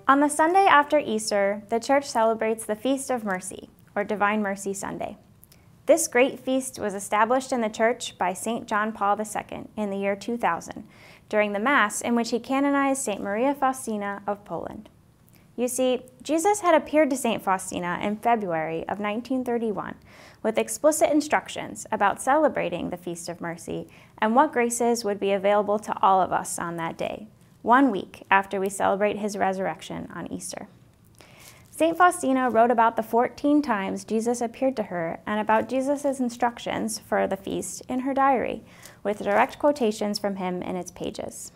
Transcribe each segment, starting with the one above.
On the Sunday after Easter, the Church celebrates the Feast of Mercy, or Divine Mercy Sunday. This great feast was established in the Church by St. John Paul II in the year 2000, during the Mass in which he canonized St. Maria Faustina of Poland. You see, Jesus had appeared to St. Faustina in February of 1931 with explicit instructions about celebrating the Feast of Mercy and what graces would be available to all of us on that day, 1 week after we celebrate his resurrection on Easter. St. Faustina wrote about the 14 times Jesus appeared to her and about Jesus' instructions for the feast in her diary, with direct quotations from him in its pages.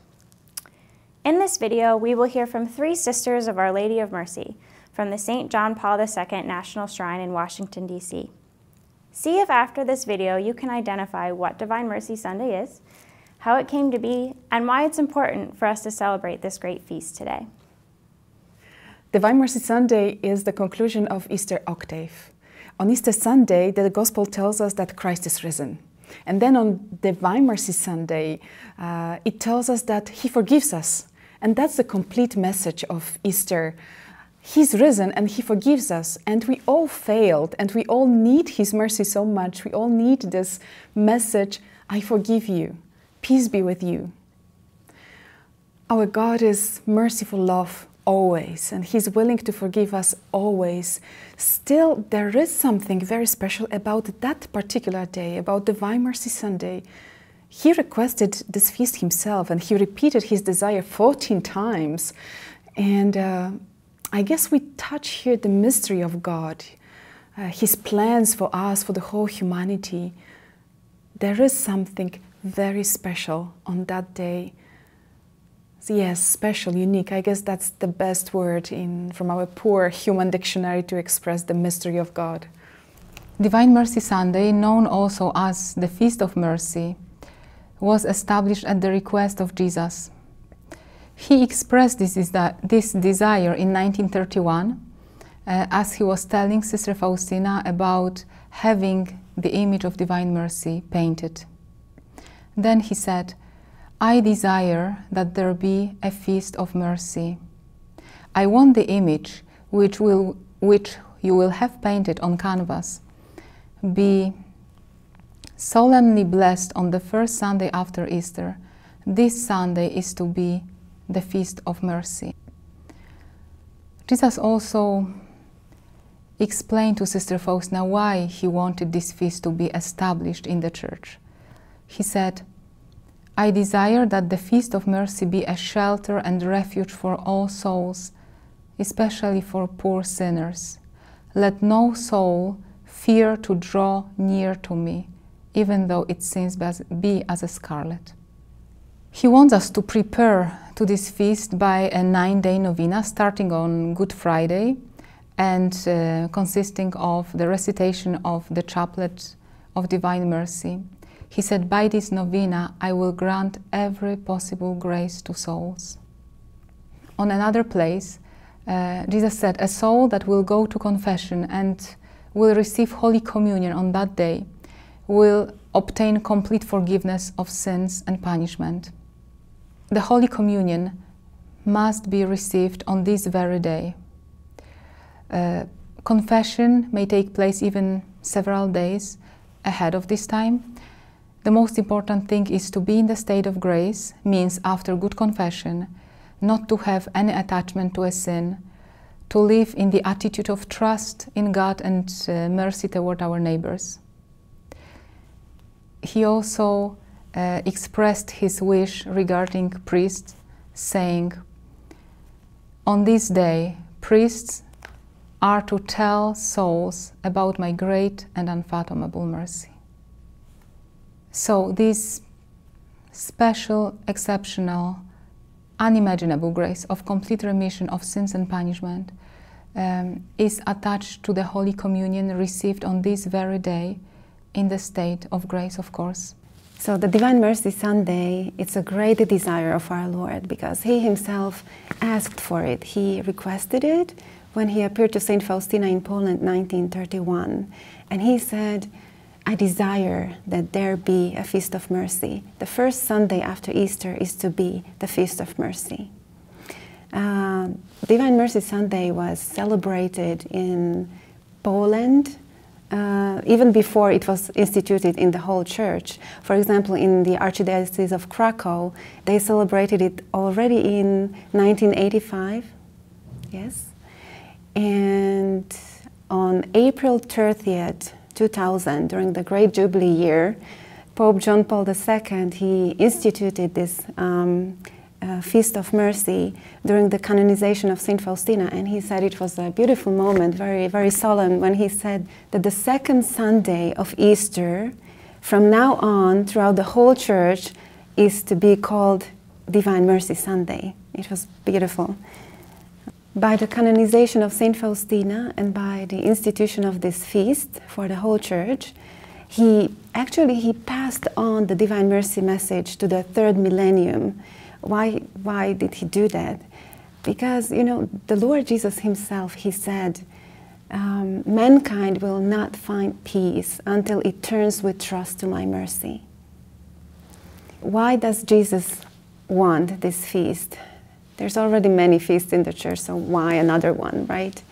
In this video, we will hear from 3 sisters of Our Lady of Mercy from the St. John Paul II National Shrine in Washington, D.C. See if after this video you can identify what Divine Mercy Sunday is, how it came to be, and why it's important for us to celebrate this great feast today. Divine Mercy Sunday is the conclusion of Easter Octave. On Easter Sunday, the Gospel tells us that Christ is risen. And then on Divine Mercy Sunday, it tells us that He forgives us. And that's the complete message of Easter. He's risen and He forgives us. And we all failed and we all need His mercy so much. We all need this message, I forgive you. Peace be with you. Our God is merciful love always, and He's willing to forgive us always. Still, there is something very special about that particular day, about Divine Mercy Sunday. He requested this feast Himself, and He repeated His desire 14 times. And I guess we touch here the mystery of God, His plans for us, for the whole humanity. There is something very special on that day. Yes, special, unique. I guess that's the best word from our poor human dictionary to express the mystery of God. Divine Mercy Sunday, known also as the Feast of Mercy, was established at the request of Jesus. He expressed this desire in 1931 as he was telling Sister Faustina about having the image of Divine Mercy painted. Then he said, I desire that there be a feast of mercy. I want the image which you will have painted on canvas be solemnly blessed on the first Sunday after Easter. This Sunday is to be the Feast of Mercy. Jesus also explained to Sister Faustina why he wanted this feast to be established in the Church. He said, I desire that the Feast of Mercy be a shelter and refuge for all souls, especially for poor sinners. Let no soul fear to draw near to me, even though its sins be as a scarlet. He wants us to prepare to this feast by a 9-day novena starting on Good Friday and consisting of the recitation of the Chaplet of Divine Mercy. He said, by this novena, I will grant every possible grace to souls. On another place, Jesus said, a soul that will go to confession and will receive Holy Communion on that day will obtain complete forgiveness of sins and punishment. The Holy Communion must be received on this very day. Confession may take place even several days ahead of this time. The most important thing is to be in the state of grace, means after good confession, not to have any attachment to a sin, to live in the attitude of trust in God and mercy toward our neighbors. He also expressed his wish regarding priests, saying, on this day, priests are to tell souls about my great and unfathomable mercy. So this special, exceptional, unimaginable grace of complete remission of sins and punishment is attached to the Holy Communion received on this very day in the state of grace, of course. So the Divine Mercy Sunday, it's a great desire of our Lord because He Himself asked for it. He requested it when He appeared to St. Faustina in Poland in 1931. And He said, I desire that there be a Feast of Mercy. The first Sunday after Easter is to be the Feast of Mercy. Divine Mercy Sunday was celebrated in Poland even before it was instituted in the whole church. For example, in the Archdiocese of Krakow, they celebrated it already in 1985. Yes. And on April 30th, 2000, during the Great Jubilee year, Pope John Paul II, he instituted this Feast of Mercy during the canonization of Saint Faustina, and he said it was a beautiful moment, very, very solemn, when he said that the second Sunday of Easter, from now on, throughout the whole church, is to be called Divine Mercy Sunday. It was beautiful. By the canonization of Saint Faustina and by the institution of this feast for the whole church, he passed on the Divine Mercy message to the third millennium. Why did he do that? Because, you know, the Lord Jesus himself, he said, mankind will not find peace until it turns with trust to my mercy. Why does Jesus want this feast? There's already many feasts in the church, so why another one, right?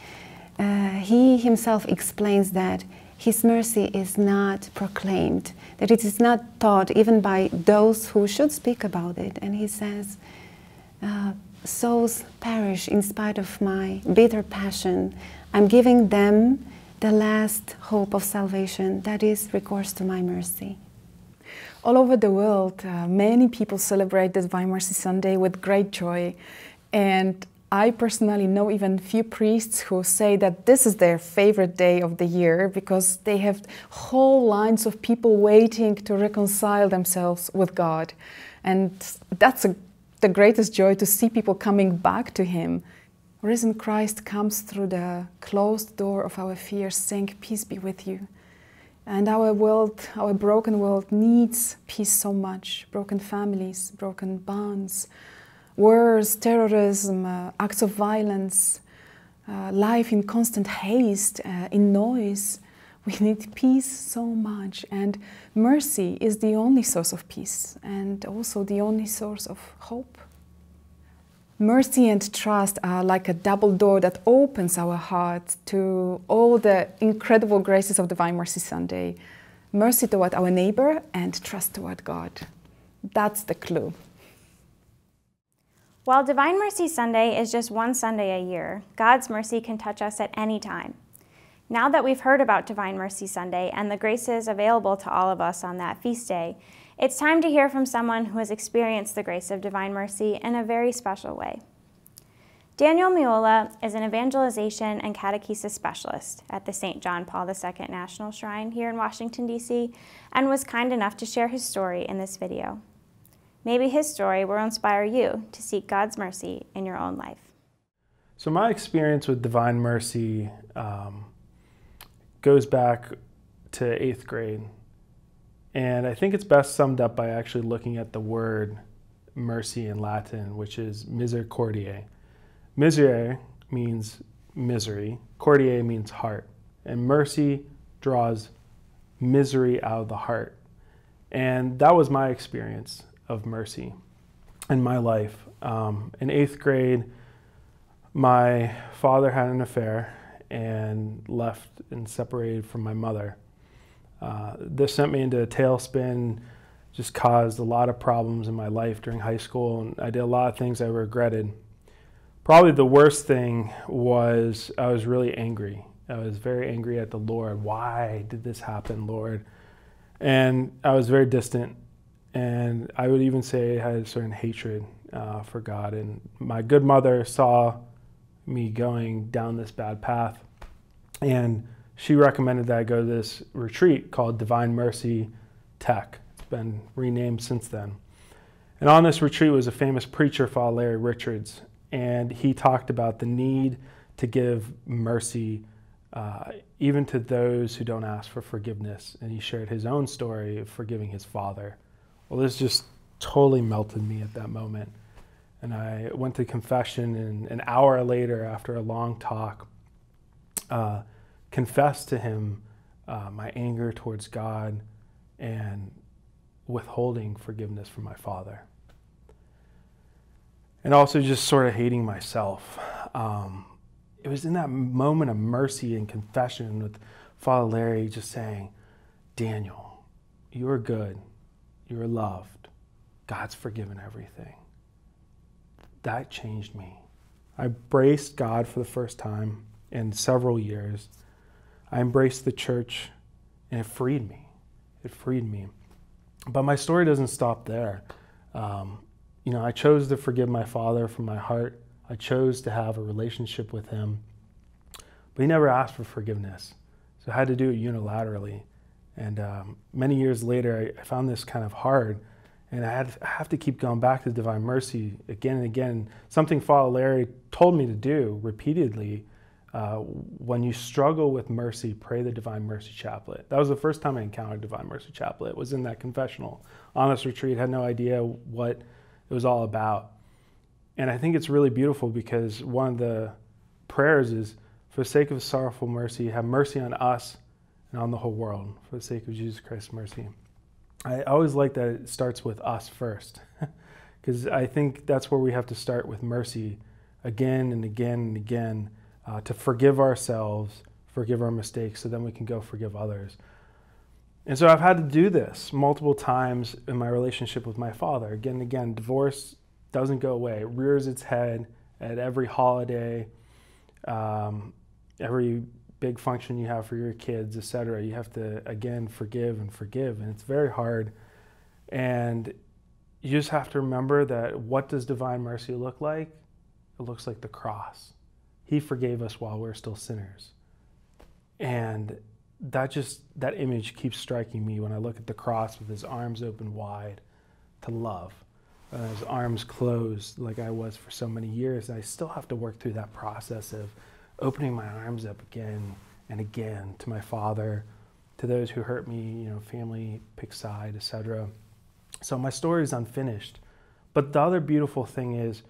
He himself explains that his mercy is not proclaimed, that it is not taught even by those who should speak about it. And he says, souls perish in spite of my bitter passion. I'm giving them the last hope of salvation, that is recourse to my mercy. All over the world, many people celebrate the Divine Mercy Sunday with great joy. And I personally know even few priests who say that this is their favorite day of the year because they have whole lines of people waiting to reconcile themselves with God. And that's the greatest joy, to see people coming back to Him. Risen Christ comes through the closed door of our fears, saying, "Peace be with you." And our world, our broken world, needs peace so much. Broken families, broken bonds, wars, terrorism, acts of violence, life in constant haste, in noise. We need peace so much, and mercy is the only source of peace and also the only source of hope. Mercy and trust are like a double door that opens our heart to all the incredible graces of Divine Mercy Sunday. Mercy toward our neighbor and trust toward God. That's the clue. While Divine Mercy Sunday is just one Sunday a year, God's mercy can touch us at any time. Now that we've heard about Divine Mercy Sunday and the graces available to all of us on that feast day, it's time to hear from someone who has experienced the grace of Divine Mercy in a very special way. Daniel Miola is an evangelization and catechesis specialist at the St. John Paul II National Shrine here in Washington, D.C., and was kind enough to share his story in this video. Maybe his story will inspire you to seek God's mercy in your own life. So my experience with Divine Mercy goes back to 8th grade. And I think it's best summed up by actually looking at the word mercy in Latin, which is misericordiae. Miserere means misery, cordiae means heart, and mercy draws misery out of the heart. And that was my experience of mercy in my life. In 8th grade, my father had an affair and left and separated from my mother. This sent me into a tailspin, just caused a lot of problems in my life during high school, and I did a lot of things I regretted. Probably the worst thing was I was really angry. I was very angry at the Lord. Why did this happen, Lord? And I was very distant, and I would even say I had a certain hatred for God. And my good mother saw me going down this bad path, and she recommended that I go to this retreat called Divine Mercy Tech. It's been renamed since then. And on this retreat was a famous preacher, Father Larry Richards, and he talked about the need to give mercy even to those who don't ask for forgiveness. And he shared his own story of forgiving his father. Well, this just totally melted me at that moment. And I went to confession, and an hour later, after a long talk, confessed to him my anger towards God and withholding forgiveness from my father. and also just sort of hating myself. It was in that moment of mercy and confession with Father Larry just saying, Daniel, you are good, you are loved, God's forgiven everything. That changed me. I embraced God for the first time in several years. I embraced the church, and it freed me. It freed me. But my story doesn't stop there. I chose to forgive my father from my heart. I chose to have a relationship with him. But he never asked for forgiveness. So I had to do it unilaterally. And many years later, I found this kind of hard. And I have to keep going back to Divine Mercy again and again. Something Father Larry told me to do repeatedly. When you struggle with mercy, pray the Divine Mercy Chaplet. That was the first time I encountered Divine Mercy Chaplet. It was in that confessional honest retreat. Had no idea what it was all about. And I think it's really beautiful because one of the prayers is, for the sake of sorrowful mercy, have mercy on us and on the whole world, for the sake of Jesus Christ's mercy. I always like that it starts with us first, because I think that's where we have to start with mercy again and again and again, to forgive ourselves, forgive our mistakes, so then we can go forgive others. And so I've had to do this multiple times in my relationship with my father. Again and again, divorce doesn't go away. It rears its head at every holiday, every big function you have for your kids, etc. You have to, again, forgive and forgive, and it's very hard. And you just have to remember that what does Divine Mercy look like? It looks like the cross. He forgave us while we're still sinners. And that image keeps striking me when I look at the cross with his arms open wide to love, his arms closed like I was for so many years. And I still have to work through that process of opening my arms up again and again to my father, to those who hurt me, family, pick side, etc. So my story is unfinished. But the other beautiful thing is,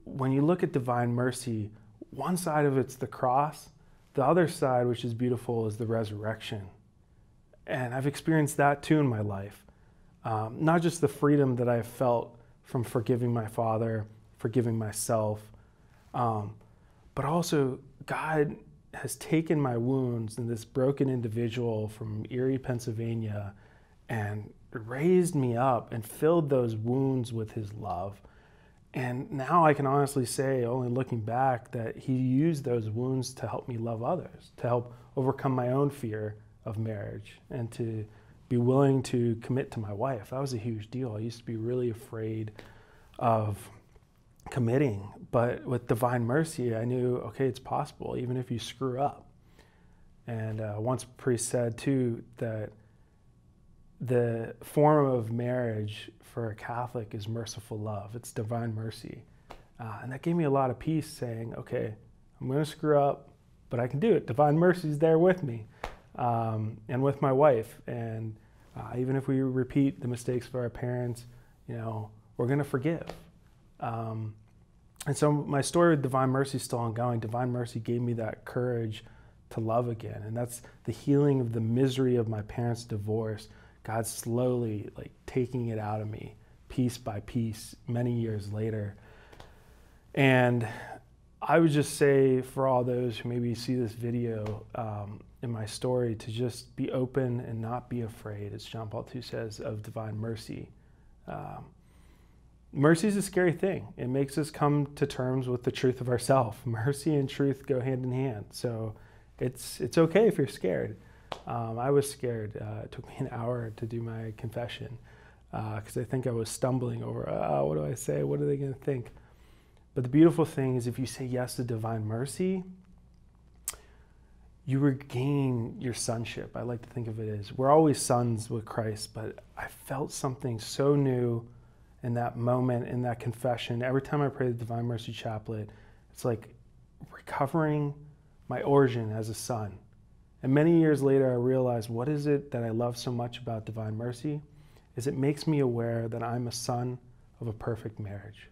when you look at Divine Mercy, one side of it's the cross, the other side, which is beautiful, is the resurrection. And I've experienced that too in my life. Not just the freedom that I've felt from forgiving my father, forgiving myself, but also God has taken my wounds and this broken individual from Erie, Pennsylvania, and raised me up and filled those wounds with his love. And now I can honestly say, only looking back, that he used those wounds to help me love others, to help overcome my own fear of marriage, and to be willing to commit to my wife. That was a huge deal. I used to be really afraid of committing, but with Divine Mercy, I knew, okay, it's possible, even if you screw up. And once a priest said too that the form of marriage for a Catholic is merciful love. It's Divine Mercy. And that gave me a lot of peace, saying, okay, I'm going to screw up, but I can do it. Divine Mercy is there with me and with my wife. And even if we repeat the mistakes of our parents, we're going to forgive. And so my story with Divine Mercy is still ongoing. Divine Mercy gave me that courage to love again. And that's the healing of the misery of my parents' divorce. God slowly taking it out of me, piece by piece, many years later. And I would just say for all those who maybe see this video in my story, to just be open and not be afraid, as John Paul II says, of Divine Mercy. Mercy is a scary thing. It makes us come to terms with the truth of ourselves. Mercy and truth go hand in hand. So it's okay if you're scared. I was scared. It took me an hour to do my confession because I think I was stumbling over, what do I say? What are they going to think? But the beautiful thing is, if you say yes to Divine Mercy, you regain your sonship. I like to think of it as, we're always sons with Christ, but I felt something so new in that moment, in that confession. Every time I pray the Divine Mercy Chaplet, it's like recovering my origin as a son. And many years later, I realized, what is it that I love so much about Divine Mercy? Is it makes me aware that I'm a son of a perfect marriage.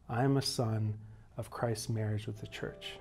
I am a son of Christ's marriage with the church.